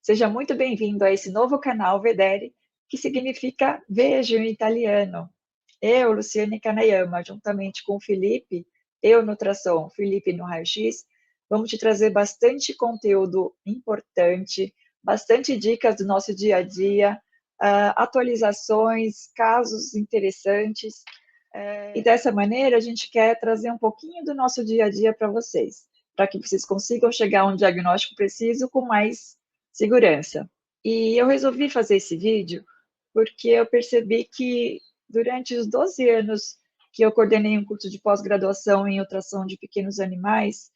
Seja muito bem-vindo a esse novo canal Vedere, que significa vejo em italiano. Eu, Luciane Kanayama, juntamente com o Felipe, eu no ultrassom, Felipe no raio-x, vamos te trazer bastante conteúdo importante, bastante dicas do nosso dia a dia, atualizações, casos interessantes. E dessa maneira a gente quer trazer um pouquinho do nosso dia a dia para vocês, para que vocês consigam chegar a um diagnóstico preciso com mais segurança. E eu resolvi fazer esse vídeo porque eu percebi que durante os 12 anos que eu coordenei um curso de pós-graduação em ultrassom de pequenos animais,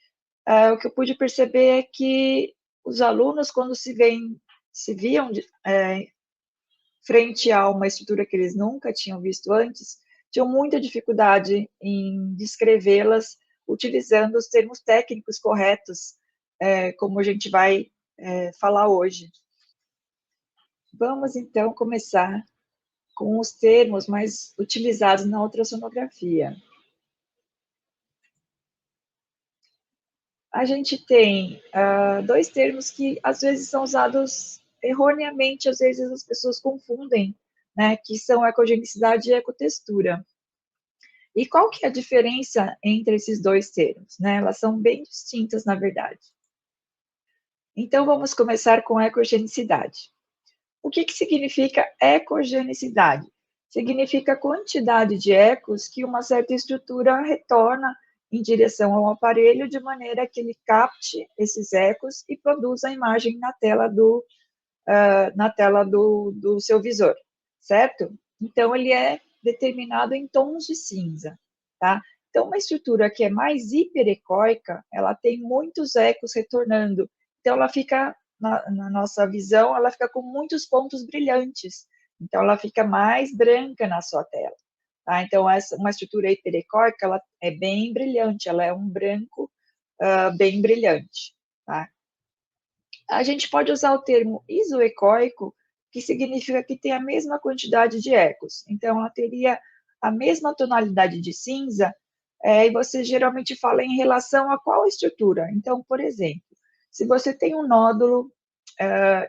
o que eu pude perceber é que os alunos, quando se viam frente a uma estrutura que eles nunca tinham visto antes, tinham muita dificuldade em descrevê-las utilizando os termos técnicos corretos, como a gente vai falar hoje. Vamos, então, começar com os termos mais utilizados na ultrassonografia. A gente tem dois termos que, às vezes, são usados erroneamente, às vezes as pessoas confundem, né, que são ecogenicidade e ecotextura. E qual que é a diferença entre esses dois termos? Né? Elas são bem distintas, na verdade. Então, vamos começar com ecogenicidade. O que significa ecogenicidade? Significa a quantidade de ecos que uma certa estrutura retorna em direção ao aparelho, de maneira que ele capte esses ecos e produza a imagem na tela do seu visor, certo? Então, ele é determinado em tons de cinza, tá? Então, uma estrutura que é mais hiperecóica, ela tem muitos ecos retornando, então ela fica, na nossa visão, ela fica com muitos pontos brilhantes, então ela fica mais branca na sua tela, tá? Então, uma estrutura hiperecóica, ela é bem brilhante, ela é um branco bem brilhante, tá? A gente pode usar o termo isoecóico, que significa que tem a mesma quantidade de ecos. Então, ela teria a mesma tonalidade de cinza, e você geralmente fala em relação a qual estrutura. Então, por exemplo, se você tem um nódulo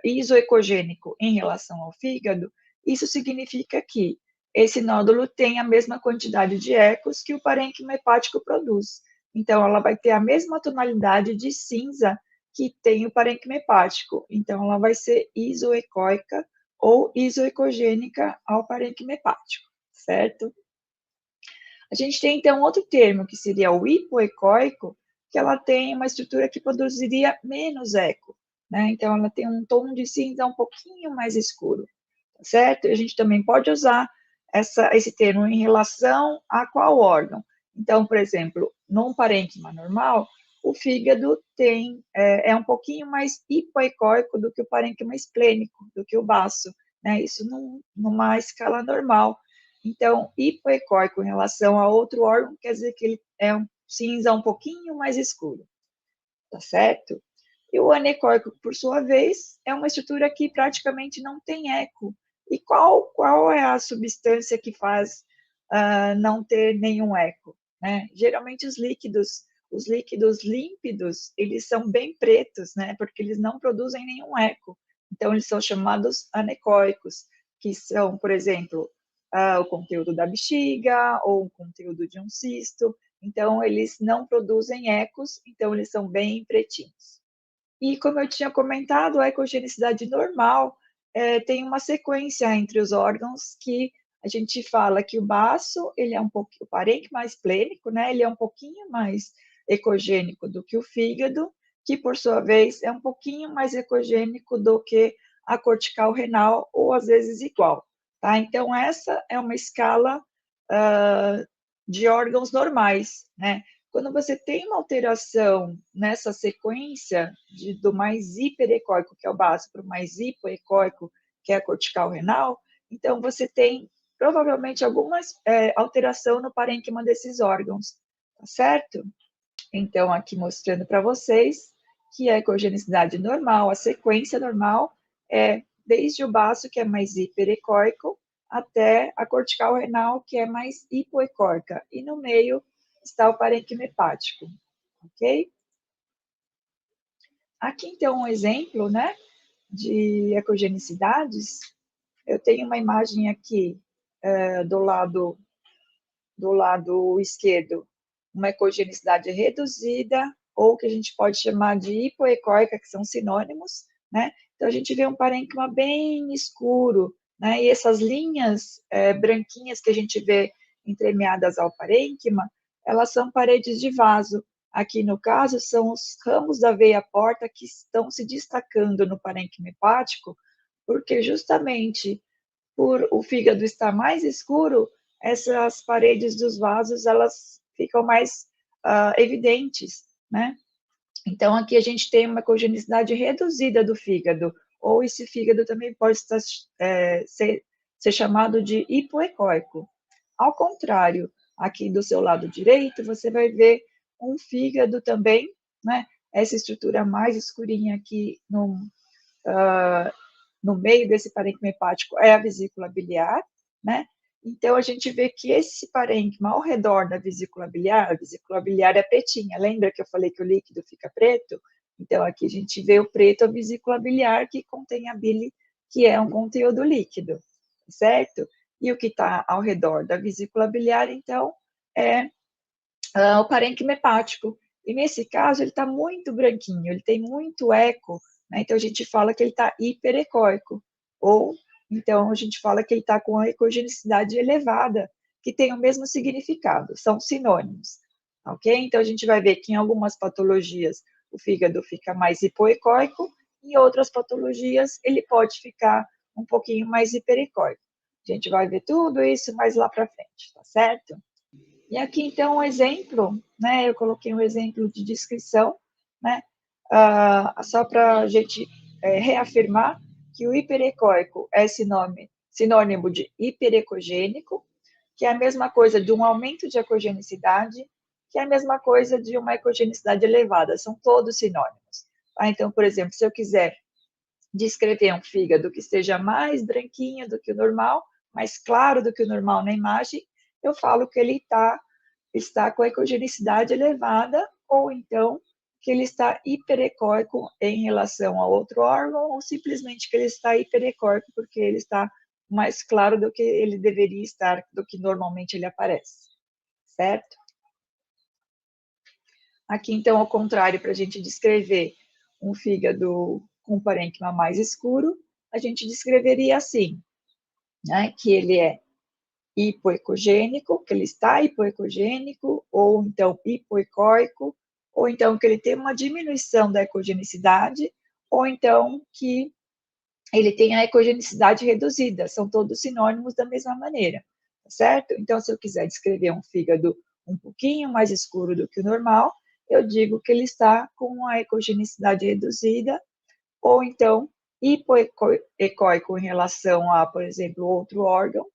isoecogênico em relação ao fígado, isso significa que esse nódulo tem a mesma quantidade de ecos que o parênquima hepático produz. Então, ela vai ter a mesma tonalidade de cinza que tem o parênquima hepático. Então, ela vai ser isoecóica ou isoecogênica ao parênquima hepático, certo? A gente tem, então, outro termo, que seria o hipoecóico, que ela tem uma estrutura que produziria menos eco, né? Então, ela tem um tom de cinza um pouquinho mais escuro, certo? A gente também pode usar esse termo em relação a qual órgão. Então, por exemplo, num parênquima normal, o fígado é um pouquinho mais hipoecóico do que o parênquima esplênico, do que o baço, né? Isso numa escala normal. Então, hipoecóico em relação a outro órgão quer dizer que ele é um cinza um pouquinho mais escuro, tá certo? E o anecóico, por sua vez, é uma estrutura que praticamente não tem eco. E qual é a substância que faz não ter nenhum eco? Né? Geralmente os líquidos límpidos, eles são bem pretos, né? Porque eles não produzem nenhum eco. Então, eles são chamados anecóicos, que são, por exemplo, o conteúdo da bexiga ou o conteúdo de um cisto. Então, eles não produzem ecos, então eles são bem pretinhos. E como eu tinha comentado, a ecogenicidade normal tem uma sequência entre os órgãos que a gente fala que o baço, ele é um pouco, o parênquima esplênico, né? Ele é um pouquinho mais ecogênico do que o fígado, que por sua vez é um pouquinho mais ecogênico do que a cortical renal, ou às vezes igual, tá? Então, essa é uma escala de órgãos normais, né? Quando você tem uma alteração nessa sequência do mais hiperecóico, que é o baço, para o mais hipoecóico, que é a cortical renal, então você tem provavelmente alguma alteração no parênquima desses órgãos, tá certo? Então, aqui mostrando para vocês que a ecogenicidade normal, a sequência normal, é desde o baço, que é mais hiperecóico, até a cortical renal, que é mais hipoecóica, e no meio está o parênquima hepático, ok? Aqui, então, um exemplo, né, de ecogenicidades, eu tenho uma imagem aqui do lado esquerdo, uma ecogenicidade reduzida, ou que a gente pode chamar de hipoecóica, que são sinônimos, né? Então, a gente vê um parênquima bem escuro, né? E essas linhas branquinhas que a gente vê entremeadas ao parênquima, elas são paredes de vaso. Aqui, no caso, são os ramos da veia porta que estão se destacando no parênquima hepático, porque justamente por o fígado estar mais escuro, essas paredes dos vasos, elas ficam mais evidentes, né? Então, aqui a gente tem uma ecogenicidade reduzida do fígado, ou esse fígado também pode estar, ser chamado de hipoecóico. Ao contrário, aqui do seu lado direito, você vai ver um fígado também, né? Essa estrutura mais escurinha aqui no meio desse parênquima hepático é a vesícula biliar, né? Então, a gente vê que esse parênquima ao redor da vesícula biliar, a vesícula biliar é pretinha, lembra que eu falei que o líquido fica preto? Então, aqui a gente vê o preto, a vesícula biliar, que contém a bile, que é um conteúdo líquido, certo? E o que está ao redor da vesícula biliar, então, é o parênquima hepático. E nesse caso, ele está muito branquinho, ele tem muito eco, né? Então a gente fala que ele está hiperecóico, ou então a gente fala que ele está com a ecogenicidade elevada, que tem o mesmo significado, são sinônimos, ok? Então a gente vai ver que em algumas patologias o fígado fica mais hipoecóico, em outras patologias ele pode ficar um pouquinho mais hiperecóico. A gente vai ver tudo isso mais lá para frente, tá certo? E aqui, então, um exemplo, né? Eu coloquei um exemplo de descrição, né? Só para a gente reafirmar que o hiperecóico é sinônimo de hiperecogênico, que é a mesma coisa de um aumento de ecogenicidade, que é a mesma coisa de uma ecogenicidade elevada, são todos sinônimos. Tá? Então, por exemplo, se eu quiser descrever um fígado que esteja mais branquinho do que o normal, mais claro do que o normal na imagem, eu falo que ele está com a ecogenicidade elevada, ou então que ele está hiperecóico em relação a outro órgão, ou simplesmente que ele está hiperecóico porque ele está mais claro do que ele deveria estar, do que normalmente ele aparece, certo? Aqui, então, ao contrário, para a gente descrever um fígado com parênquima mais escuro, a gente descreveria assim, né, que ele é hipoecogênico, que ele está hipoecogênico, ou então hipoecóico, ou então que ele tem uma diminuição da ecogenicidade, ou então que ele tem a ecogenicidade reduzida, são todos sinônimos da mesma maneira, certo? Então, se eu quiser descrever um fígado um pouquinho mais escuro do que o normal, eu digo que ele está com a ecogenicidade reduzida, ou então hipoecóico em relação a, por exemplo, outro órgão,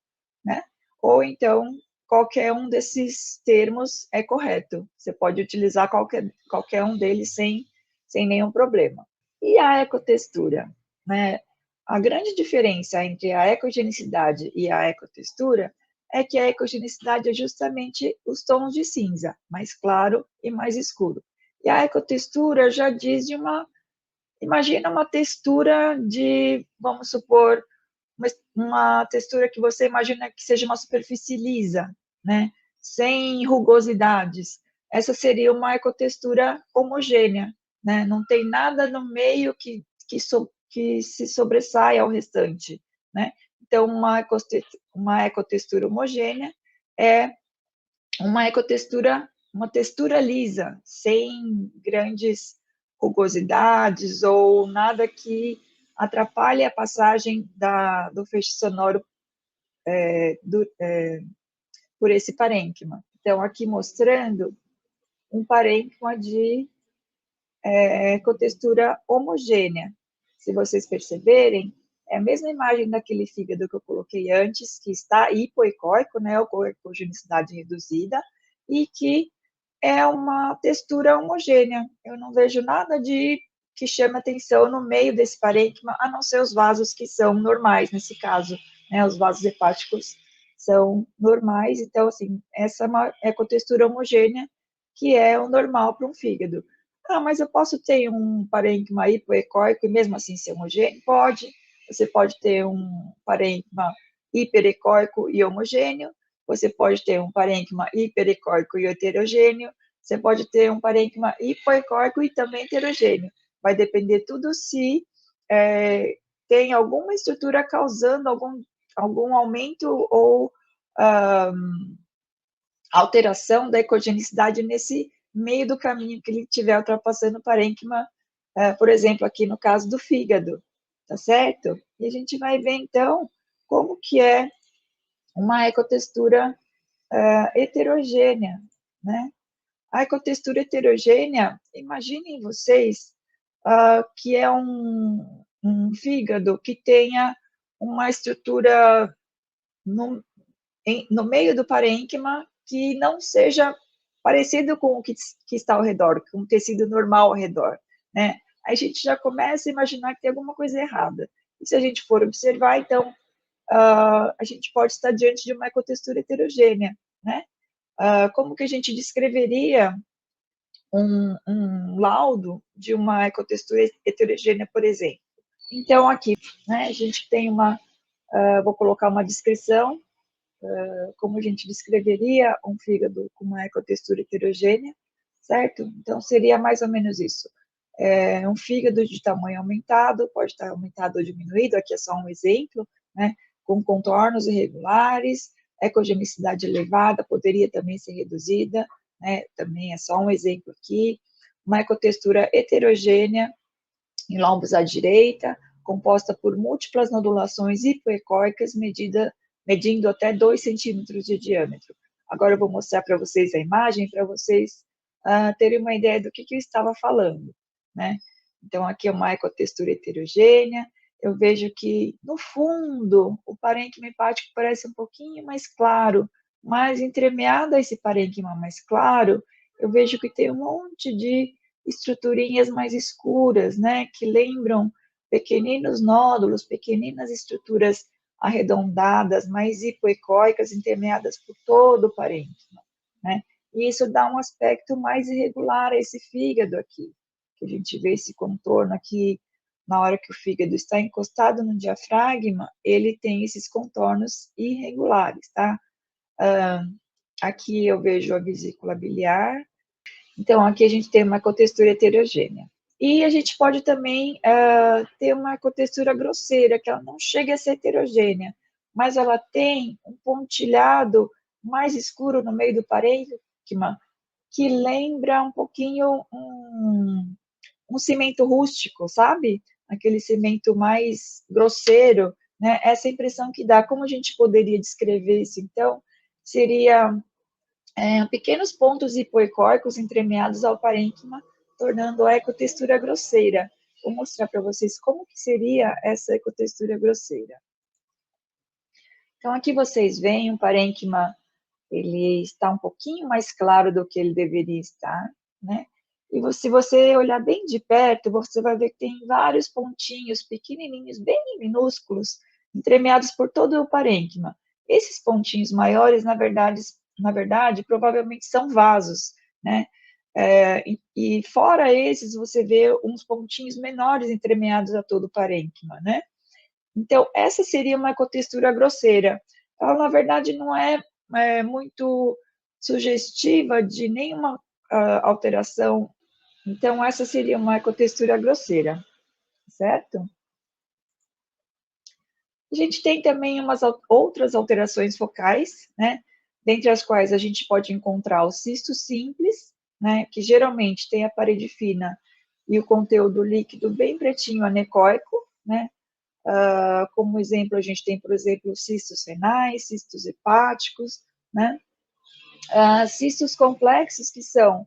né? Ou então, qualquer um desses termos é correto. Você pode utilizar qualquer um deles sem nenhum problema. E a ecotextura, né? A grande diferença entre a ecogenicidade e a ecotextura é que a ecogenicidade é justamente os tons de cinza, mais claro e mais escuro. E a ecotextura já diz de imagina uma textura de, vamos supor, uma textura que você imagina que seja uma superfície lisa, né? Sem rugosidades. Essa seria uma ecotextura homogênea, né? Não tem nada no meio que se sobressai ao restante, né? Então, uma ecotextura homogênea é uma textura lisa, sem grandes rugosidades ou nada que atrapalhe a passagem do feixe sonoro por esse parênquima. Então, aqui mostrando um parênquima de ecotextura homogênea. Se vocês perceberem, é a mesma imagem daquele fígado que eu coloquei antes, que está hipoecóico, né, ou com ecogenicidade reduzida, e que é uma textura homogênea. Eu não vejo nada que chame atenção no meio desse parênquima, a não ser os vasos que são normais nesse caso, né? Os vasos hepáticos são normais, então, assim, essa é uma ecotextura homogênea, que é o normal para um fígado. Ah, mas eu posso ter um parênquima hipoecóico e mesmo assim ser homogêneo? Pode. Você pode ter um parênquima hiperecóico e homogêneo, você pode ter um parênquima hiperecóico e heterogêneo, você pode ter um parênquima hipoecóico e também heterogêneo. Vai depender tudo se tem alguma estrutura causando algum aumento ou alteração da ecogenicidade nesse meio do caminho que ele estiver ultrapassando o parênquima, por exemplo, aqui no caso do fígado, tá certo? E a gente vai ver, então, como que é uma ecotextura heterogênea, né? A ecotextura heterogênea, imaginem vocês que é um fígado que tenha uma estrutura no meio do parênquima que não seja parecido com o que está ao redor, com o tecido normal ao redor, né? Aí a gente já começa a imaginar que tem alguma coisa errada. E se a gente for observar, então, a gente pode estar diante de uma ecotextura heterogênea, né? Como que a gente descreveria um laudo de uma ecotextura heterogênea, por exemplo? Então, aqui, né, a gente tem vou colocar uma descrição, como a gente descreveria um fígado com uma ecotextura heterogênea, certo? Então, seria mais ou menos isso. Um fígado de tamanho aumentado, pode estar aumentado ou diminuído, aqui é só um exemplo, né? Com contornos irregulares, ecogenicidade elevada, poderia também ser reduzida, né? Também é só um exemplo aqui. Uma ecotextura heterogênea, em lombos à direita, composta por múltiplas nodulações hipoecóicas medindo até 2 centímetros de diâmetro. Agora eu vou mostrar para vocês a imagem, para vocês terem uma ideia do que eu estava falando, né? Então, aqui é uma ecotextura heterogênea, eu vejo que, no fundo, o parênquima hepático parece um pouquinho mais claro, mas entremeado a esse parênquima mais claro, eu vejo que tem um monte de estruturinhas mais escuras, né, que lembram pequeninos nódulos, pequeninas estruturas arredondadas, mais hipoecóicas, intermeadas por todo o parênquima, né? E isso dá um aspecto mais irregular a esse fígado aqui, que a gente vê esse contorno aqui, na hora que o fígado está encostado no diafragma, ele tem esses contornos irregulares, tá? Aqui eu vejo a vesícula biliar, então, aqui a gente tem uma ecotextura heterogênea. E a gente pode também ter uma ecotextura grosseira, que ela não chega a ser heterogênea, mas ela tem um pontilhado mais escuro no meio do parênquima, que lembra um pouquinho um cimento rústico, sabe? Aquele cimento mais grosseiro, né? Essa impressão que dá. Como a gente poderia descrever isso, então? Seria pequenos pontos hipoecóicos entremeados ao parênquima, tornando a ecotextura grosseira. Vou mostrar para vocês como que seria essa ecotextura grosseira. Então, aqui vocês veem o parênquima, ele está um pouquinho mais claro do que ele deveria estar, né? E se você olhar bem de perto, você vai ver que tem vários pontinhos pequenininhos, bem minúsculos, entremeados por todo o parênquima. Esses pontinhos maiores, na verdade, provavelmente são vasos, né? E fora esses, você vê uns pontinhos menores entremeados a todo o parênquima, né? Então, essa seria uma ecotextura grosseira. Ela, na verdade, não é muito sugestiva de nenhuma alteração. Então, essa seria uma ecotextura grosseira, certo? A gente tem também umas outras alterações focais, né? Dentre as quais a gente pode encontrar o cisto simples, né? Que geralmente tem a parede fina e o conteúdo líquido bem pretinho anecoico, né? Como exemplo, a gente tem, por exemplo, cistos renais, cistos hepáticos, né? Cistos complexos, que são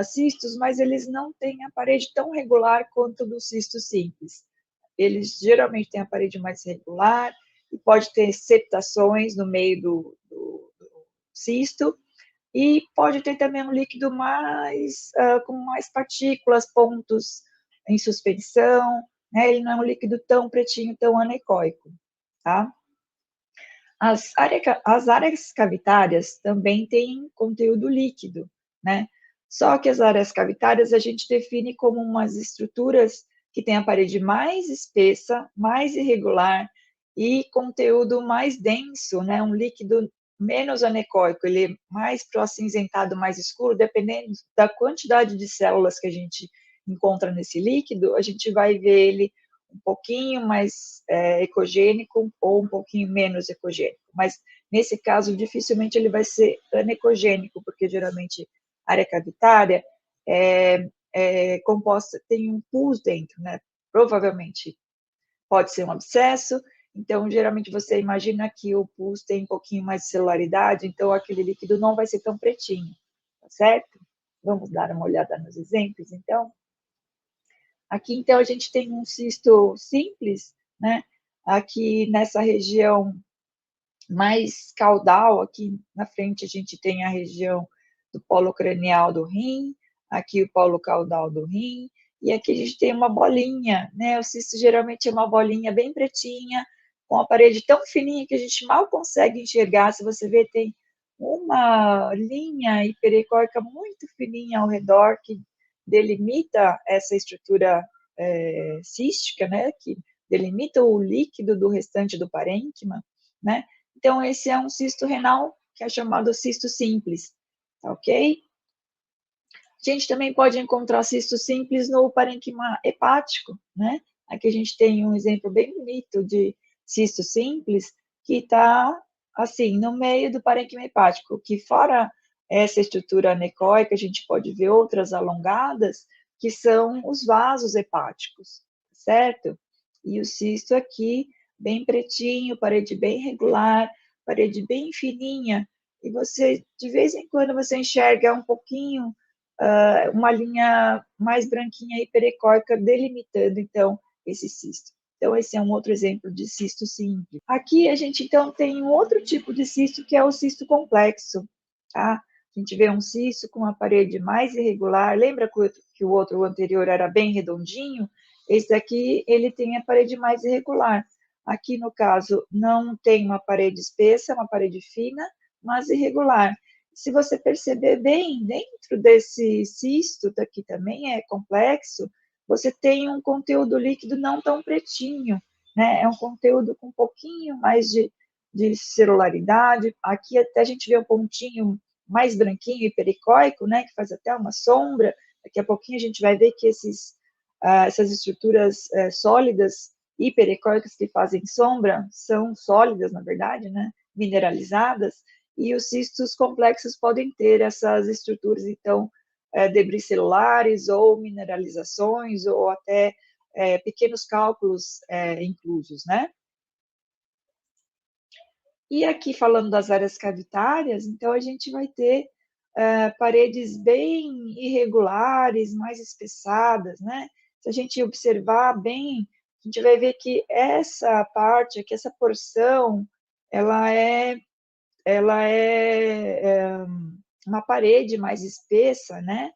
cistos, mas eles não têm a parede tão regular quanto do cisto simples. Eles geralmente têm a parede mais regular e pode ter septações no meio do cisto, e pode ter também um líquido com mais partículas, pontos em suspensão, né? Ele não é um líquido tão pretinho, tão anecoico, tá? As áreas cavitárias também têm conteúdo líquido, né? Só que as áreas cavitárias a gente define como umas estruturas que têm a parede mais espessa, mais irregular e conteúdo mais denso, né? Um líquido menos anecoico, ele é mais pro acinzentado, mais escuro, dependendo da quantidade de células que a gente encontra nesse líquido, a gente vai ver ele um pouquinho mais ecogênico ou um pouquinho menos ecogênico. Mas, nesse caso, dificilmente ele vai ser anecogênico, porque geralmente a área cavitária é composta, tem um pus dentro, né? Provavelmente pode ser um abscesso, então, geralmente, você imagina que o pus tem um pouquinho mais de celularidade, então aquele líquido não vai ser tão pretinho, tá certo? Vamos dar uma olhada nos exemplos, então? Aqui, então, a gente tem um cisto simples, né? Aqui nessa região mais caudal, aqui na frente a gente tem a região do polo cranial do rim, aqui o polo caudal do rim, e aqui a gente tem uma bolinha, né? O cisto geralmente é uma bolinha bem pretinha, com a parede tão fininha que a gente mal consegue enxergar. Se você ver, tem uma linha hiperecóica muito fininha ao redor que delimita essa estrutura cística, né? Que delimita o líquido do restante do parênquima, né? Então, esse é um cisto renal que é chamado cisto simples, tá ok? A gente também pode encontrar cisto simples no parênquima hepático, né? Aqui a gente tem um exemplo bem bonito de cisto simples que está, assim, no meio do parênquima hepático, que fora essa estrutura anecoica, a gente pode ver outras alongadas, que são os vasos hepáticos, certo? E o cisto aqui, bem pretinho, parede bem regular, parede bem fininha, e você, de vez em quando, você enxerga um pouquinho uma linha mais branquinha hiperecóica delimitando, então, esse cisto. Então, esse é um outro exemplo de cisto simples. Aqui a gente, então, tem um outro tipo de cisto, que é o cisto complexo, tá? A gente vê um cisto com uma parede mais irregular. Lembra que o outro, o anterior, era bem redondinho? Esse daqui, ele tem a parede mais irregular. Aqui, no caso, não tem uma parede espessa, é uma parede fina, mas irregular. Se você perceber bem, dentro desse cisto, daqui também é complexo, você tem um conteúdo líquido não tão pretinho, né? É um conteúdo com um pouquinho mais de celularidade. Aqui até a gente vê um pontinho mais branquinho e pericóico, né? Que faz até uma sombra. Daqui a pouquinho a gente vai ver que essas estruturas sólidas e pericóicas que fazem sombra são sólidas, na verdade, né? Mineralizadas, e os cistos complexos podem ter essas estruturas, então, debris celulares ou mineralizações ou até pequenos cálculos inclusos, né? E aqui, falando das áreas cavitárias, então a gente vai ter paredes bem irregulares, mais espessadas, né? Se a gente observar bem, a gente vai ver que essa parte aqui, essa porção, ela é uma parede mais espessa, né?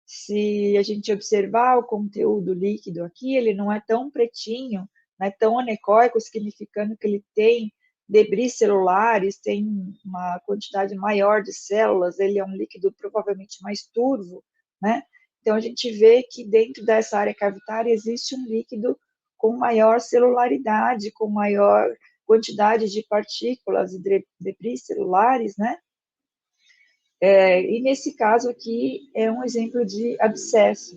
Se a gente observar o conteúdo líquido aqui, ele não é tão pretinho, não é tão anecoico, significando que ele tem debris celulares, tem uma quantidade maior de células, ele é um líquido provavelmente mais turvo, né? Então, a gente vê que dentro dessa área cavitária existe um líquido com maior celularidade, com maior quantidade de partículas e debris celulares, né? E nesse caso aqui é um exemplo de abscesso,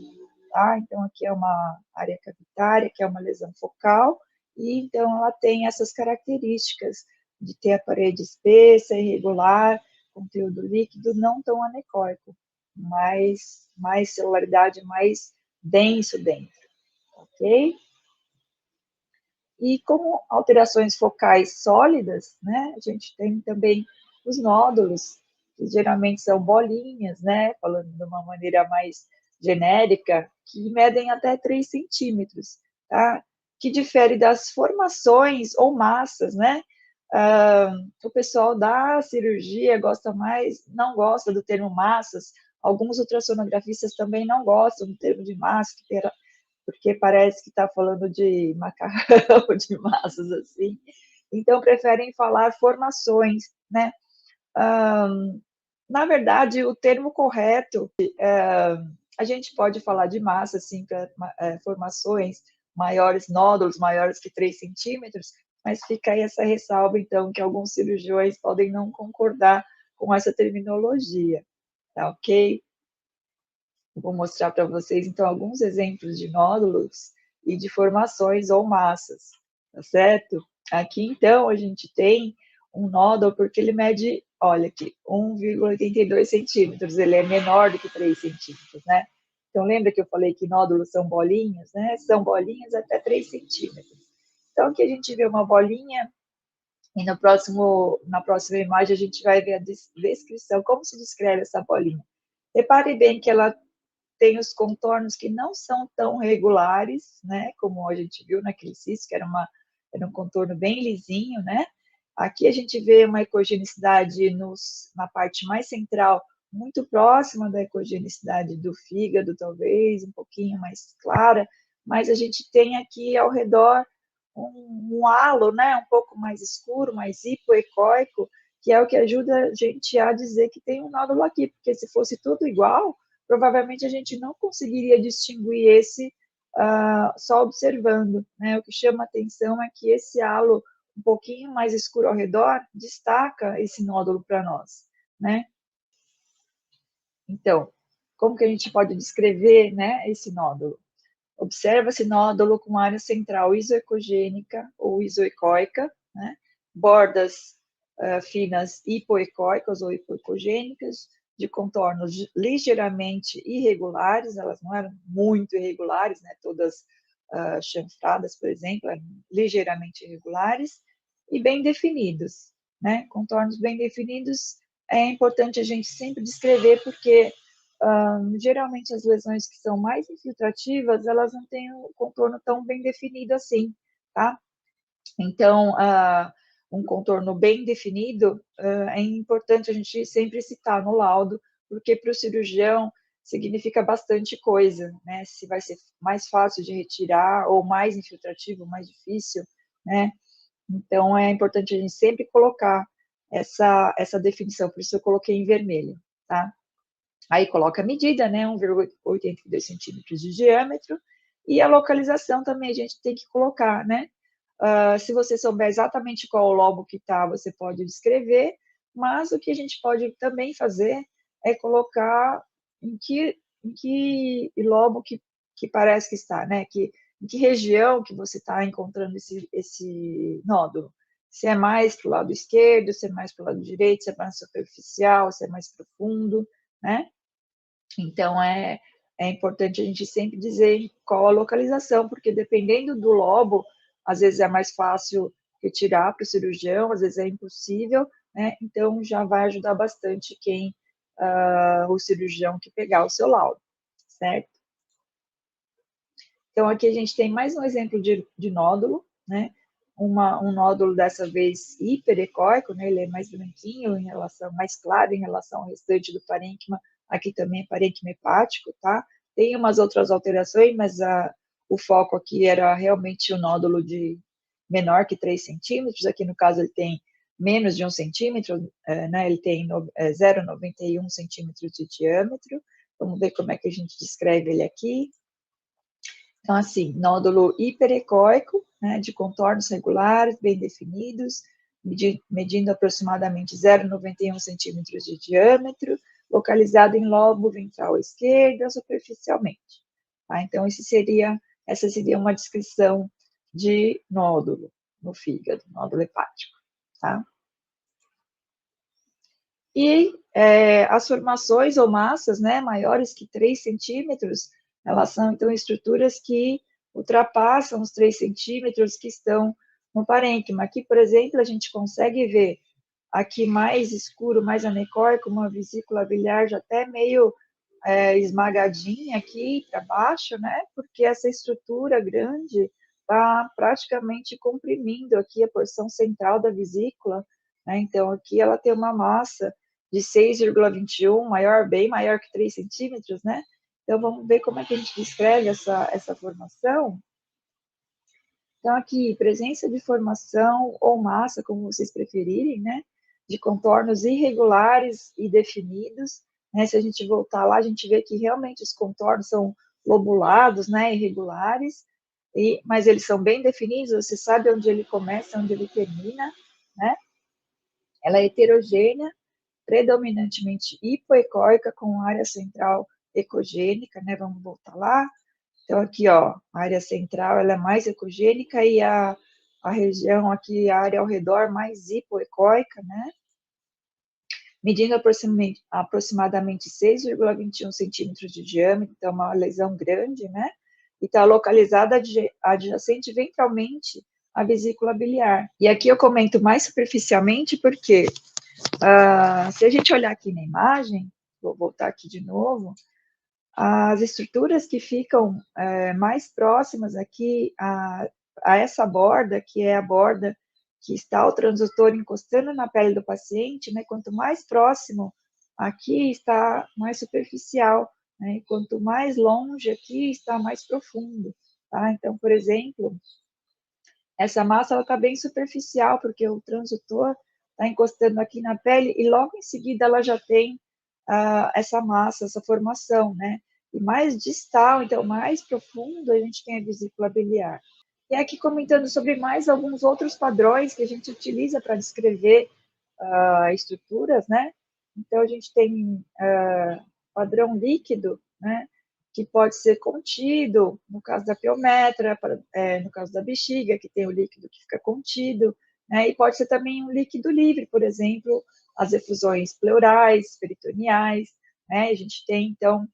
tá? Então aqui é uma área cavitária, que é uma lesão focal, e então ela tem essas características de ter a parede espessa, irregular, conteúdo líquido, não tão anecoico, mas mais celularidade, mais denso dentro, ok? E como alterações focais sólidas, né, a gente tem também os nódulos, que geralmente são bolinhas, né, falando de uma maneira mais genérica, que medem até 3 centímetros, tá? Que difere das formações ou massas, né? O pessoal da cirurgia gosta mais, não gosta do termo massas, alguns ultrassonografistas também não gostam do termo de massa, porque parece que está falando de macarrão, de massas assim. Então, preferem falar formações, né? Na verdade, o termo correto, a gente pode falar de massa, assim, para formações maiores, nódulos maiores que 3 centímetros, mas fica aí essa ressalva, então, que alguns cirurgiões podem não concordar com essa terminologia, tá ok? Vou mostrar para vocês, então, alguns exemplos de nódulos e de formações ou massas, tá certo? Aqui, então, a gente tem um nódulo, porque ele mede, olha aqui, 1,82 centímetros, ele é menor do que 3 centímetros, né? Então, lembra que eu falei que nódulos são bolinhas, né? São bolinhas até 3 centímetros. Então, aqui a gente vê uma bolinha, e na próxima imagem a gente vai ver a descrição, como se descreve essa bolinha. Repare bem que ela tem os contornos que não são tão regulares, né, como a gente viu naquele cisto, que era um contorno bem lisinho, né? Aqui a gente vê uma ecogenicidade na parte mais central, muito próxima da ecogenicidade do fígado, talvez, um pouquinho mais clara, mas a gente tem aqui ao redor um halo, né, um pouco mais escuro, mais hipoecóico, que é o que ajuda a gente a dizer que tem um nódulo aqui, porque se fosse tudo igual, provavelmente a gente não conseguiria distinguir esse só observando, né? O que chama atenção é que esse halo um pouquinho mais escuro ao redor destaca esse nódulo para nós, né? Então, como que a gente pode descrever, né, esse nódulo? Observa esse nódulo com área central isoecogênica ou isoecóica, né? Bordas finas hipoecóicas ou hipoecogênicas, de contornos ligeiramente irregulares, elas não eram muito irregulares, né? Todas chanfradas, por exemplo, eram ligeiramente irregulares e bem definidos, né? Contornos bem definidos é importante a gente sempre descrever, porque geralmente as lesões que são mais infiltrativas, elas não têm o contorno tão bem definido assim, tá? Então, um contorno bem definido é importante a gente sempre citar no laudo, porque para o cirurgião significa bastante coisa, né? Se vai ser mais fácil de retirar ou mais infiltrativo, mais difícil, né? Então, é importante a gente sempre colocar essa definição, por isso eu coloquei em vermelho, tá? Aí coloca a medida, né? 1,82 centímetros de diâmetro, e a localização também a gente tem que colocar, né? Se você souber exatamente qual o lobo que está, você pode descrever, mas o que a gente pode também fazer é colocar em que lobo que parece que está, né? Em que região que você está encontrando esse nódulo. Se é mais para o lado esquerdo, se é mais para o lado direito, se é mais superficial, se é mais profundo, né? Então, é importante a gente sempre dizer qual a localização, porque dependendo do lobo, às vezes é mais fácil retirar para o cirurgião, às vezes é impossível, né? Então, já vai ajudar bastante o cirurgião que pegar o seu laudo, certo? Então, aqui a gente tem mais um exemplo de nódulo, né? Um nódulo dessa vez hiperecóico, né? Ele é mais branquinho mais claro em relação ao restante do parênquima. Aqui também é parênquima hepático, tá? Tem umas outras alterações, mas o foco aqui era realmente o nódulo de menor que 3 centímetros. Aqui no caso ele tem menos de 1 centímetro, né? Ele tem 0,91 centímetros de diâmetro. Vamos ver como é que a gente descreve ele aqui. Então, assim, nódulo hiperecóico, né, de contornos regulares, bem definidos, medindo aproximadamente 0,91 centímetros de diâmetro, localizado em lobo ventral esquerdo, superficialmente. Tá? Então, essa seria uma descrição de nódulo no fígado, nódulo hepático. Tá? E as formações ou massas, né, maiores que 3 centímetros, elas são, então, estruturas que ultrapassam os 3 centímetros que estão no parênquima. Aqui, por exemplo, a gente consegue ver aqui mais escuro, mais anecóico, uma vesícula biliar já até meio esmagadinha aqui para baixo, né, porque essa estrutura grande está praticamente comprimindo aqui a porção central da vesícula, né, então aqui ela tem uma massa de 6,21, bem maior que 3 centímetros, né? Então, vamos ver como é que a gente descreve essa formação. Então, aqui, presença de formação ou massa, como vocês preferirem, né? de contornos irregulares e definidos, né? Se a gente voltar lá, a gente vê que realmente os contornos são lobulados, né, irregulares, mas eles são bem definidos, você sabe onde ele começa, onde ele termina, né? Ela é heterogênea, predominantemente hipoecóica, com área central ecogênica, né? Vamos voltar lá. Então, aqui, ó, a área central ela é mais ecogênica e a região aqui, a área ao redor, mais hipoecóica, né? Medindo aproximadamente 6,21 centímetros de diâmetro, então uma lesão grande, né? E está localizada adjacente ventralmente à vesícula biliar. E aqui eu comento mais superficialmente porque se a gente olhar aqui na imagem, vou voltar aqui de novo, as estruturas que ficam mais próximas aqui a essa borda, que é a borda que está o transdutor encostando na pele do paciente, né? Quanto mais próximo aqui está mais superficial, né? E quanto mais longe aqui está mais profundo, tá? Então, por exemplo, essa massa está bem superficial, porque o transdutor está encostando aqui na pele e logo em seguida ela já tem essa massa, essa formação, né? E mais distal, então mais profundo, a gente tem a vesícula biliar. E aqui comentando sobre mais alguns outros padrões que a gente utiliza para descrever estruturas, né? Então, a gente tem padrão líquido, né? Que pode ser contido, no caso da piometra, no caso da bexiga, que tem o líquido que fica contido, né? E pode ser também um líquido livre, por exemplo, as efusões pleurais, peritoneais, né? A gente tem, então,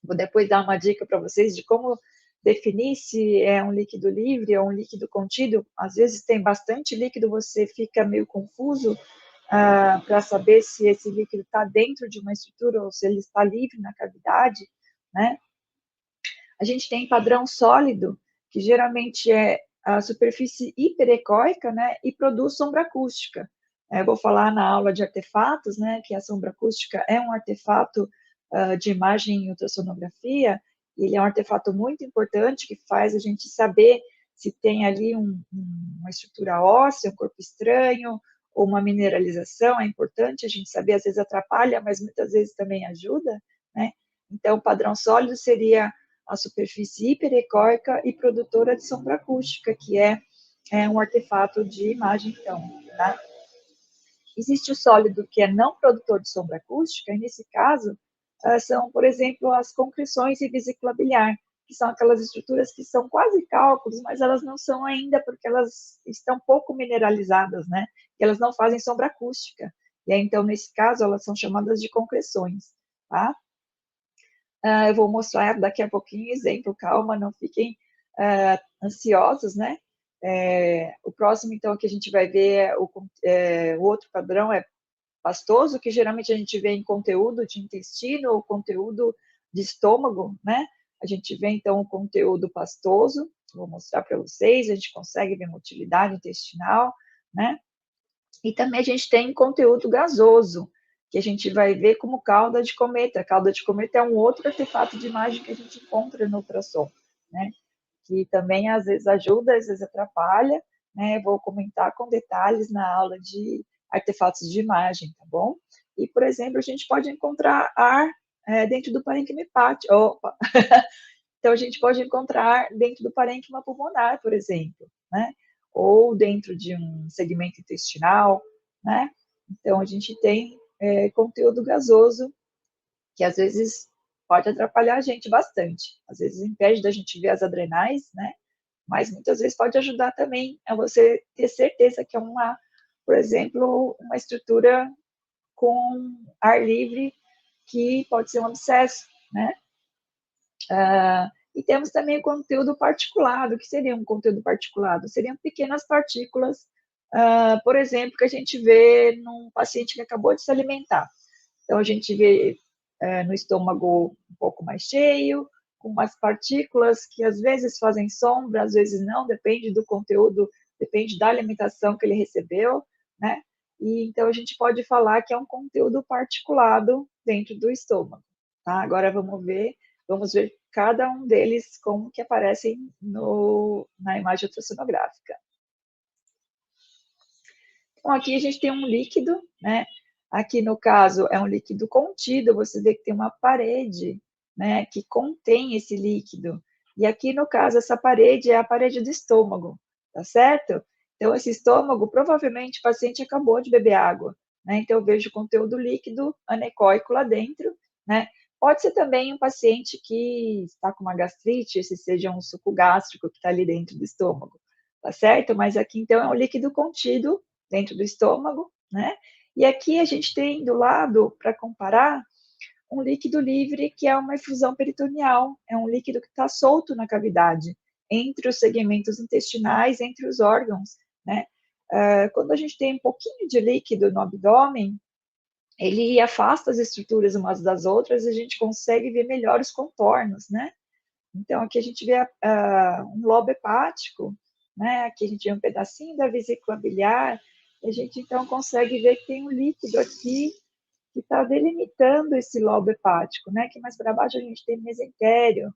vou depois dar uma dica para vocês de como definir se é um líquido livre ou um líquido contido. Às vezes tem bastante líquido, você fica meio confuso para saber se esse líquido está dentro de uma estrutura ou se ele está livre na cavidade, né? A gente tem padrão sólido, que geralmente é a superfície hiperecóica, né, e produz sombra acústica. Eu vou falar na aula de artefatos, né, que a sombra acústica é um artefato de imagem em ultrassonografia, e ele é um artefato muito importante que faz a gente saber se tem ali uma estrutura óssea, um corpo estranho, ou uma mineralização. É importante a gente saber, às vezes atrapalha, mas muitas vezes também ajuda, né? Então, o padrão sólido seria a superfície hiperecóica e produtora de sombra acústica, que é um artefato de imagem, então, tá? Existe o sólido que é não produtor de sombra acústica, e nesse caso, são, por exemplo, as concreções e vesícula biliar, que são aquelas estruturas que são quase cálculos, mas elas não são ainda porque elas estão pouco mineralizadas, né? E elas não fazem sombra acústica. E aí, então, nesse caso, elas são chamadas de concreções, tá? Eu vou mostrar daqui a pouquinho exemplo, calma, não fiquem ansiosos, né? O próximo, então, que a gente vai ver, o outro padrão é pastoso, que geralmente a gente vê em conteúdo de intestino ou conteúdo de estômago, né? A gente vê, então, o conteúdo pastoso, vou mostrar para vocês, a gente consegue ver motilidade intestinal, né? E também a gente tem conteúdo gasoso, que a gente vai ver como cauda de cometa. A cauda de cometa é um outro artefato de imagem que a gente encontra no ultrassom, né? Que também às vezes ajuda, às vezes atrapalha, né? Vou comentar com detalhes na aula de artefatos de imagem, tá bom? E, por exemplo, a gente pode encontrar ar dentro do parênquima hepático. Opa! Então, a gente pode encontrar dentro do parênquima pulmonar, por exemplo, né? Ou dentro de um segmento intestinal, né? Então, a gente tem conteúdo gasoso que às vezes pode atrapalhar a gente bastante. Às vezes impede da gente ver as adrenais, né? Mas muitas vezes pode ajudar também a você ter certeza que é por exemplo, uma estrutura com ar livre que pode ser um abscesso, né? E temos também o conteúdo particulado. O que seria um conteúdo particulado? Seriam pequenas partículas, por exemplo, que a gente vê num paciente que acabou de se alimentar. Então, a gente vê no estômago um pouco mais cheio, com umas partículas que às vezes fazem sombra, às vezes não, depende do conteúdo, depende da alimentação que ele recebeu, né? E então a gente pode falar que é um conteúdo particulado dentro do estômago, tá? Agora vamos ver cada um deles como que aparecem na imagem ultrassonográfica. Bom, aqui a gente tem um líquido, né? Aqui no caso é um líquido contido, você vê que tem uma parede, né, que contém esse líquido. E aqui no caso essa parede é a parede do estômago, tá certo? Então esse estômago, provavelmente o paciente acabou de beber água, né? Então eu vejo conteúdo líquido anecoico lá dentro, né? Pode ser também um paciente que está com uma gastrite, esse seja um suco gástrico que está ali dentro do estômago, tá certo? Mas aqui então é um líquido contido dentro do estômago, né? E aqui a gente tem do lado, para comparar, um líquido livre, que é uma efusão peritoneal, é um líquido que está solto na cavidade, entre os segmentos intestinais, entre os órgãos, né? Quando a gente tem um pouquinho de líquido no abdômen, ele afasta as estruturas umas das outras e a gente consegue ver melhor os contornos, né? Então, aqui a gente vê um lobo hepático, né? Aqui a gente vê um pedacinho da vesícula biliar, e a gente então consegue ver que tem um líquido aqui que está delimitando esse lobo hepático, né? Que mais para baixo a gente tem mesentério,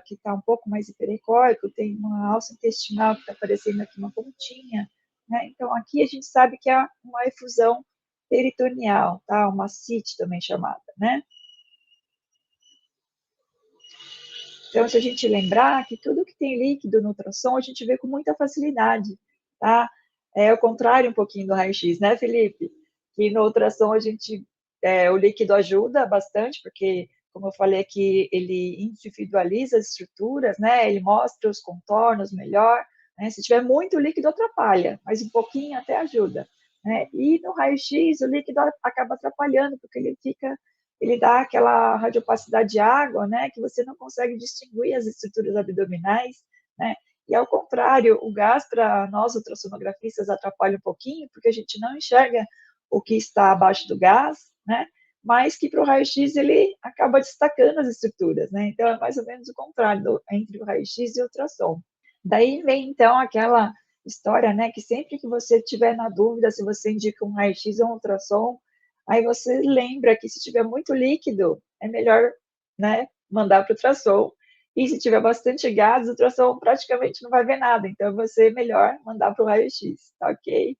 que está um pouco mais hiperecóico, tem uma alça intestinal que está aparecendo aqui uma pontinha, né? Então, aqui a gente sabe que é uma efusão peritoneal, tá? Uma ascite também chamada, né? Então, se a gente lembrar que tudo que tem líquido no ultrassom, a gente vê com muita facilidade, tá? É o contrário um pouquinho do raio-x, né, Felipe? Que no ultrassom o líquido ajuda bastante, porque, como eu falei aqui, ele individualiza as estruturas, né? Ele mostra os contornos melhor, né? Se tiver muito líquido, atrapalha, mas um pouquinho até ajuda, né? E no raio-x, o líquido acaba atrapalhando, porque ele dá aquela radiopacidade de água, né, que você não consegue distinguir as estruturas abdominais, né, e ao contrário, o gás para nós ultrassonografistas atrapalha um pouquinho, porque a gente não enxerga o que está abaixo do gás, né, mas que para o raio-x ele acaba destacando as estruturas, né, então é mais ou menos o contrário entre o raio-x e o ultrassom. Daí vem então aquela história, né, que sempre que você tiver na dúvida se você indica um raio-x ou um ultrassom, aí você lembra que se tiver muito líquido, é melhor, né, mandar para o ultrassom. E se tiver bastante gás, o ultrassom praticamente não vai ver nada. Então, você é melhor mandar para o raio-x, tá ok?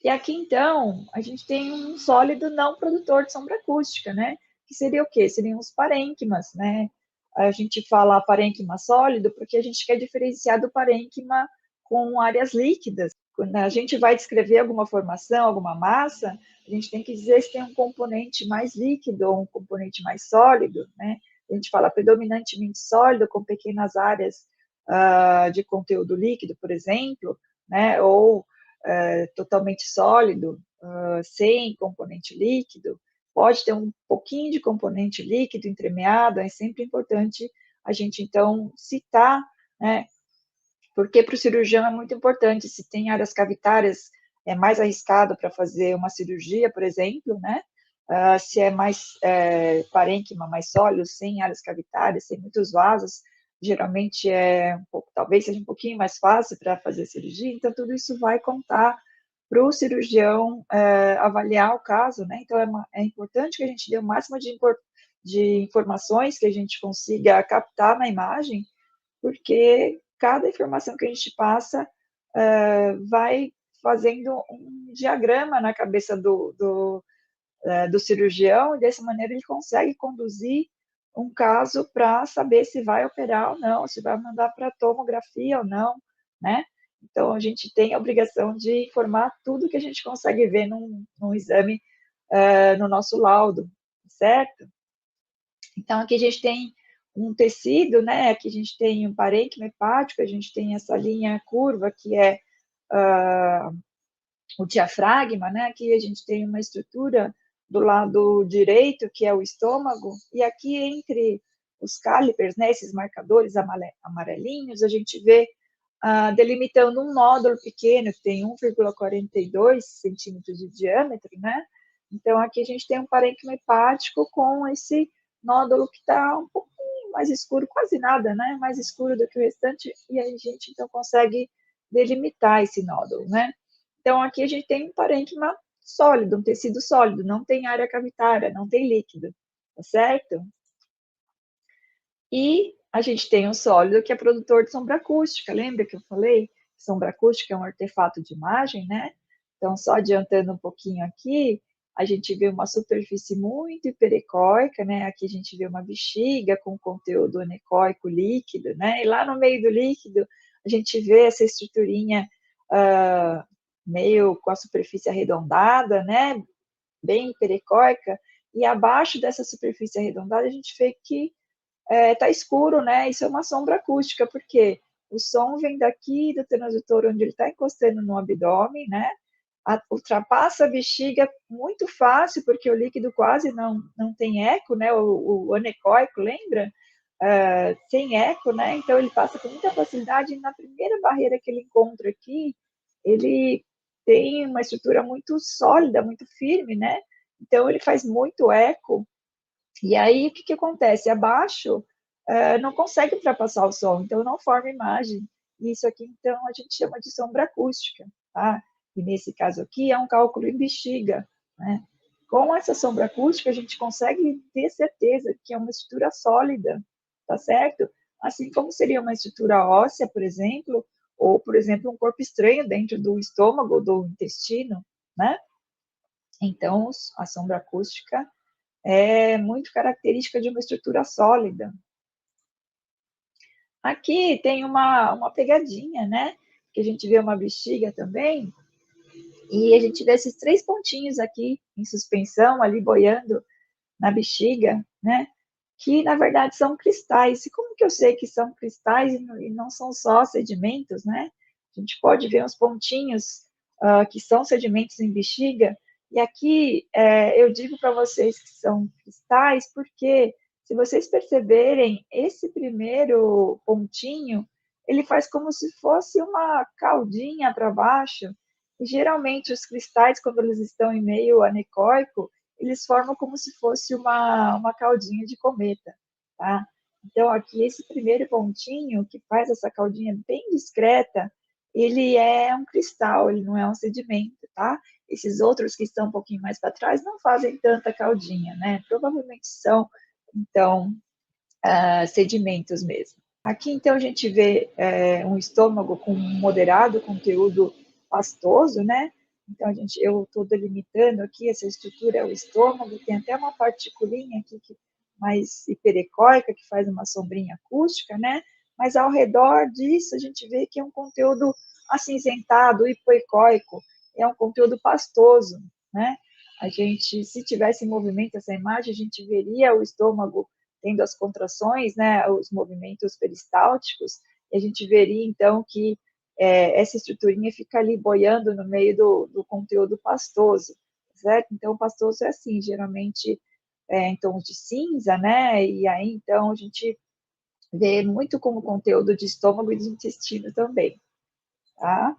E aqui, então, a gente tem um sólido não produtor de sombra acústica, né? Que seria o quê? Seriam os parênquimas, né? A gente fala parênquima sólido porque a gente quer diferenciar do parênquima com áreas líquidas. Quando a gente vai descrever alguma formação, alguma massa, a gente tem que dizer se tem um componente mais líquido ou um componente mais sólido, né? A gente fala predominantemente sólido, com pequenas áreas de conteúdo líquido, por exemplo, né? Ou totalmente sólido, sem componente líquido, pode ter um pouquinho de componente líquido entremeado, é sempre importante a gente, então, citar, né, porque para o cirurgião é muito importante, se tem áreas cavitárias, é mais arriscado para fazer uma cirurgia, por exemplo, né, se é mais parênquima, mais sólido, sem áreas cavitárias, sem muitos vasos, geralmente talvez seja um pouquinho mais fácil para fazer cirurgia, então tudo isso vai contar para o cirurgião avaliar o caso, né? Então é importante que a gente dê o máximo de informações que a gente consiga captar na imagem, porque cada informação que a gente passa vai fazendo um diagrama na cabeça do cirurgião, e dessa maneira ele consegue conduzir um caso para saber se vai operar ou não, se vai mandar para tomografia ou não, né? Então, a gente tem a obrigação de informar tudo que a gente consegue ver num exame, no nosso laudo, certo? Então, aqui a gente tem um tecido, né? Aqui a gente tem um parênquima hepático, a gente tem essa linha curva que é o diafragma, né? Aqui a gente tem uma estrutura do lado direito, que é o estômago, e aqui entre os cálipers, né, esses marcadores amarelinhos, a gente vê delimitando um nódulo pequeno, que tem 1,42 centímetros de diâmetro, né? Então, aqui a gente tem um parênquima hepático com esse nódulo que está um pouquinho mais escuro, quase nada, né? Mais escuro do que o restante, e a gente, então, consegue delimitar esse nódulo, né? Então, aqui a gente tem um parênquima sólido, um tecido sólido, não tem área cavitária, não tem líquido, tá certo? E a gente tem um sólido que é produtor de sombra acústica, lembra que eu falei? sombra acústica é um artefato de imagem, né? Então, só adiantando um pouquinho aqui, a gente vê uma superfície muito hiperecóica, né? Aqui a gente vê uma bexiga com conteúdo anecoico líquido, né? E lá no meio do líquido, a gente vê essa estruturinha meio com a superfície arredondada, né? Bem hiperecóica. E abaixo dessa superfície arredondada, a gente vê que tá escuro, né? Isso é uma sombra acústica, porque o som vem daqui do transitor onde ele está encostando no abdômen, né? Ultrapassa a bexiga muito fácil, porque o líquido quase não tem eco, né? O anecoico, lembra? Sem eco, né? Então ele passa com muita facilidade e na primeira barreira que ele encontra aqui, ele tem uma estrutura muito sólida, muito firme, né? Então ele faz muito eco. E aí o que acontece? Abaixo não consegue ultrapassar o som, então não forma imagem. Isso aqui, então, a gente chama de sombra acústica, tá? E nesse caso aqui é um cálculo em bexiga, né? Com essa sombra acústica, a gente consegue ter certeza que é uma estrutura sólida, tá certo? Assim como seria uma estrutura óssea, por exemplo, ou, por exemplo, um corpo estranho dentro do estômago ou do intestino, né? Então, a sombra acústica é muito característica de uma estrutura sólida. Aqui tem uma pegadinha, né? Que a gente vê uma bexiga também, e a gente vê esses 3 pontinhos aqui em suspensão, ali boiando na bexiga, né? Que na verdade são cristais. E como que eu sei que são cristais e não são só sedimentos, né? A gente pode ver uns pontinhos que são sedimentos em bexiga. E aqui eu digo para vocês que são cristais, porque se vocês perceberem, esse primeiro pontinho, ele faz como se fosse uma caldinha para baixo. E geralmente os cristais, quando eles estão em meio anecoico, eles formam como se fosse uma caldinha de cometa, tá? Então, aqui, esse primeiro pontinho, que faz essa caldinha bem discreta, ele é um cristal, ele não é um sedimento, tá? Esses outros que estão um pouquinho mais para trás não fazem tanta caldinha, né? Provavelmente são, então, sedimentos mesmo. Aqui, então, a gente vê um estômago com moderado conteúdo pastoso, né? Então, eu estou delimitando aqui, essa estrutura é o estômago, tem até uma particulinha aqui mais hiperecóica, que faz uma sombrinha acústica, né? Mas ao redor disso, a gente vê que é um conteúdo acinzentado, hipoecóico, é um conteúdo pastoso, né? A gente, se tivesse em movimento essa imagem, a gente veria o estômago tendo as contrações, né, os movimentos peristálticos, e a gente veria, então, que essa estruturinha fica ali boiando no meio do conteúdo pastoso, certo? Então, o pastoso é assim, geralmente em tons de cinza, né, e aí, então, a gente vê muito como conteúdo de estômago e de intestino também, tá?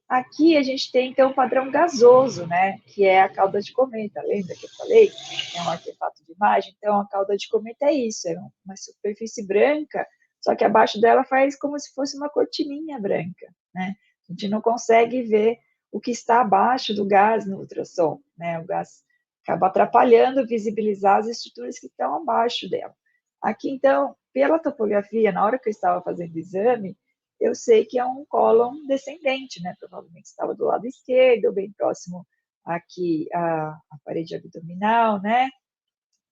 Aqui a gente tem, então, o padrão gasoso, né, que é a cauda de cometa, lembra que eu falei? É um artefato de imagem, então a cauda de cometa é isso, é uma superfície branca, só que abaixo dela faz como se fosse uma cortininha branca, né? A gente não consegue ver o que está abaixo do gás no ultrassom, né? O gás acaba atrapalhando visibilizar as estruturas que estão abaixo dela. Aqui, então, pela topografia, na hora que eu estava fazendo o exame, eu sei que é um cólon descendente, né? Provavelmente estava do lado esquerdo, bem próximo aqui à parede abdominal, né?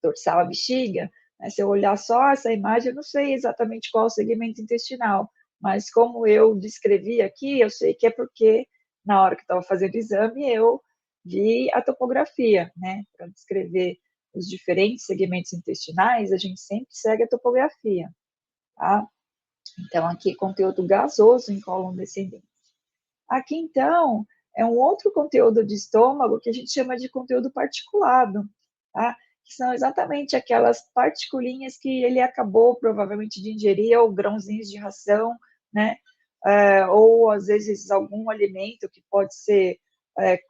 Dorsal à bexiga. Né? Se eu olhar só essa imagem, eu não sei exatamente qual o segmento intestinal, mas como eu descrevi aqui, eu sei que é porque na hora que estava fazendo o exame, eu vi a topografia, né? Para descrever os diferentes segmentos intestinais, a gente sempre segue a topografia, tá? Então, aqui, conteúdo gasoso em cólon descendente. Aqui, então, é um outro conteúdo de estômago que a gente chama de conteúdo particulado, tá? Que são exatamente aquelas particulinhas que ele acabou, provavelmente, de ingerir, ou grãozinhos de ração, né? Ou, às vezes, algum alimento que pode ser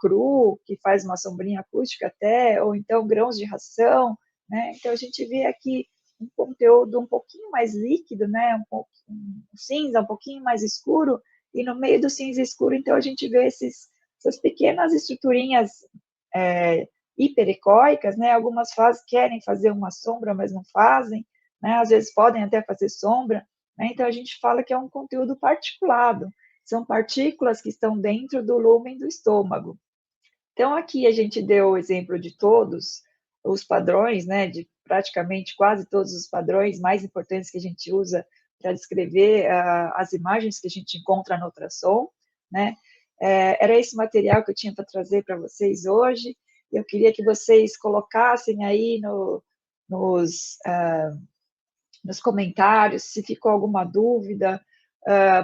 cru, que faz uma sombrinha acústica até, ou então grãos de ração, né? Então, a gente vê aqui um conteúdo um pouquinho mais líquido, né? Um cinza, um pouquinho mais escuro, e no meio do cinza escuro, então, a gente vê essas pequenas estruturinhas hiperecóicas, né? Algumas querem fazer uma sombra, mas não fazem, né? Às vezes podem até fazer sombra, né? Então, a gente fala que é um conteúdo particulado. são partículas que estão dentro do lúmen do estômago. Então, aqui a gente deu o exemplo de todos os padrões, né, de praticamente quase todos os padrões mais importantes que a gente usa para descrever as imagens que a gente encontra no ultrassom, né? Era esse material que eu tinha para trazer para vocês hoje. Eu queria que vocês colocassem aí nos comentários, se ficou alguma dúvida,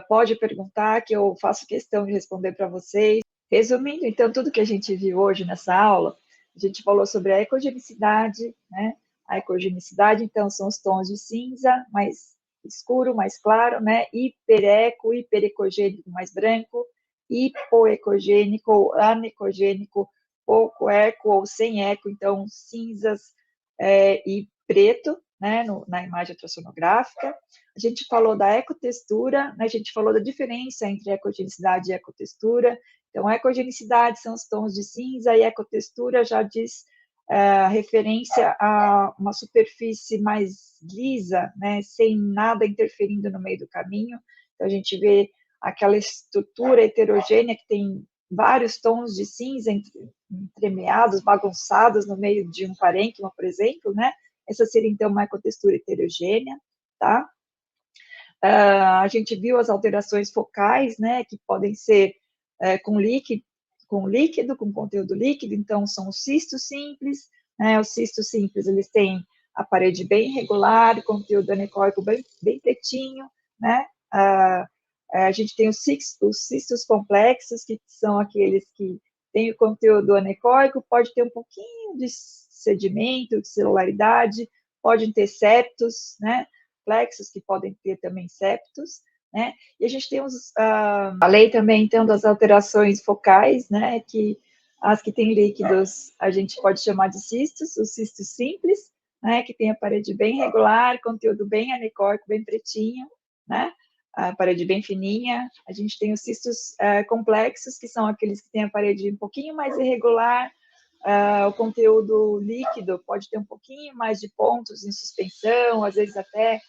pode perguntar que eu faço questão de responder para vocês. Resumindo, então, tudo que a gente viu hoje nessa aula, a gente falou sobre a ecogenicidade, né? A ecogenicidade, então, são os tons de cinza, mais escuro, mais claro, né? Hipereco, hiperecogênico, mais branco, hipoecogênico ou anecogênico, pouco eco ou sem eco, então, cinzas e preto, né? Na imagem ultrassonográfica. A gente falou da ecotextura, né? A gente falou da diferença entre ecogenicidade e ecotextura. Então, ecogenicidade são os tons de cinza e ecotextura já diz referência a uma superfície mais lisa, né, sem nada interferindo no meio do caminho. Então, a gente vê aquela estrutura heterogênea que tem vários tons de cinza entremeados, bagunçados no meio de um parênquima, por exemplo, né? Essa seria, então, uma ecotextura heterogênea, tá? A gente viu as alterações focais, né, que podem ser com líquido, com conteúdo líquido, então são os cistos simples, né, os cistos simples, eles têm a parede bem regular, conteúdo anecoico bem pretinho, né, a gente tem os cistos complexos, que são aqueles que têm o conteúdo anecoico, pode ter um pouquinho de sedimento, de celularidade, podem ter septos, né, complexos, que podem ter também septos, né? E a gente tem falei também, então, das alterações focais, né? Que as que têm líquidos a gente pode chamar de cistos, os cistos simples, né? Que tem a parede bem regular, conteúdo bem anecoico, bem pretinho, né? A parede bem fininha. A gente tem os cistos complexos, que são aqueles que têm a parede um pouquinho mais irregular. O conteúdo líquido pode ter um pouquinho mais de pontos em suspensão, às vezes até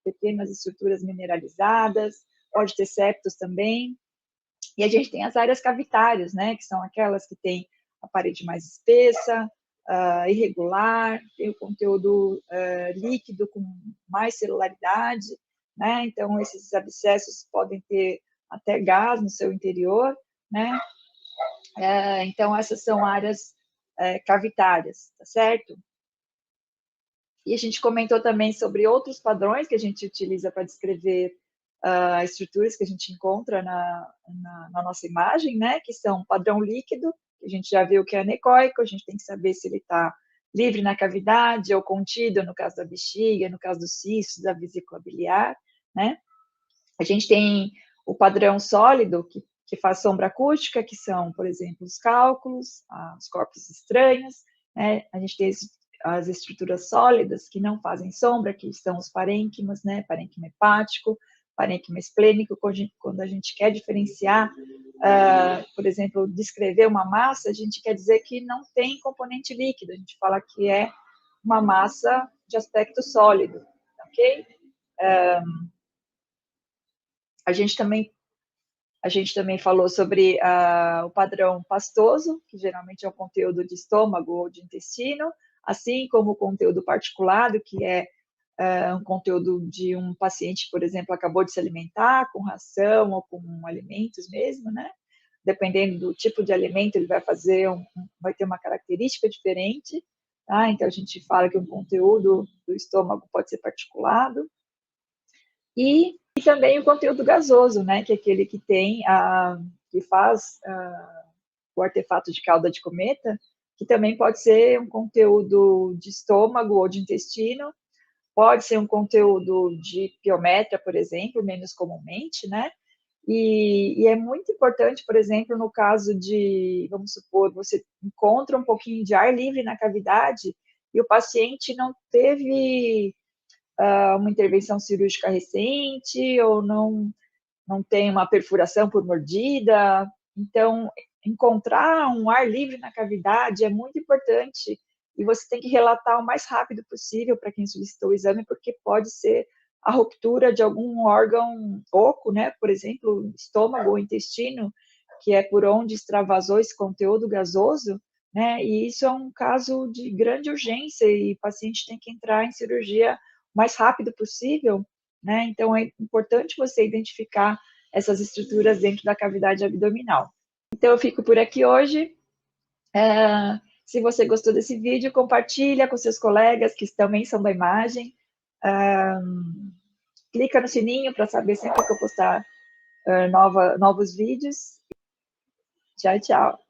pequenas estruturas mineralizadas, pode ter septos também. E a gente tem as áreas cavitárias, né, que são aquelas que têm a parede mais espessa, irregular, tem o conteúdo líquido com mais celularidade, né, então esses abscessos podem ter até gás no seu interior, né, então essas são áreas cavitárias, tá certo? E a gente comentou também sobre outros padrões que a gente utiliza para descrever estruturas que a gente encontra na nossa imagem, né? Que são padrão líquido, que a gente já viu que é anecoico, a gente tem que saber se ele está livre na cavidade ou contido, no caso da bexiga, no caso dos cistos, da vesícula biliar, né? A gente tem o padrão sólido, que faz sombra acústica, que são, por exemplo, os cálculos, os corpos estranhos, né? A gente tem as estruturas sólidas que não fazem sombra, que são os parênquimas, né? Parênquima hepático, parênquima esplênico, quando a gente quer diferenciar, por exemplo, descrever uma massa, a gente quer dizer que não tem componente líquido, a gente fala que é uma massa de aspecto sólido, ok? A gente também falou sobre o padrão pastoso, que geralmente é o conteúdo de estômago ou de intestino, assim como o conteúdo particulado, que é um conteúdo de um paciente, por exemplo, acabou de se alimentar com ração ou com alimentos mesmo, né? Dependendo do tipo de alimento, ele vai ter uma característica diferente, tá? Então, a gente fala que um conteúdo do estômago pode ser particulado. E também o conteúdo gasoso, né? Que é aquele que tem que faz o artefato de cauda de cometa, que também pode ser um conteúdo de estômago ou de intestino, pode ser um conteúdo de piometra, por exemplo, menos comumente, né? E é muito importante, por exemplo, no caso de, vamos supor, você encontra um pouquinho de ar livre na cavidade e o paciente não teve uma intervenção cirúrgica recente ou não tem uma perfuração por mordida. Então, encontrar um ar livre na cavidade é muito importante e você tem que relatar o mais rápido possível para quem solicitou o exame, porque pode ser a ruptura de algum órgão oco, né, por exemplo, estômago ou intestino, que é por onde extravasou esse conteúdo gasoso, né, e isso é um caso de grande urgência e o paciente tem que entrar em cirurgia o mais rápido possível, né, então é importante você identificar essas estruturas dentro da cavidade abdominal. Então eu fico por aqui hoje. Se você gostou desse vídeo, compartilha com seus colegas que também são da imagem. Clica no sininho para saber sempre que eu postar novos vídeos. Tchau, tchau.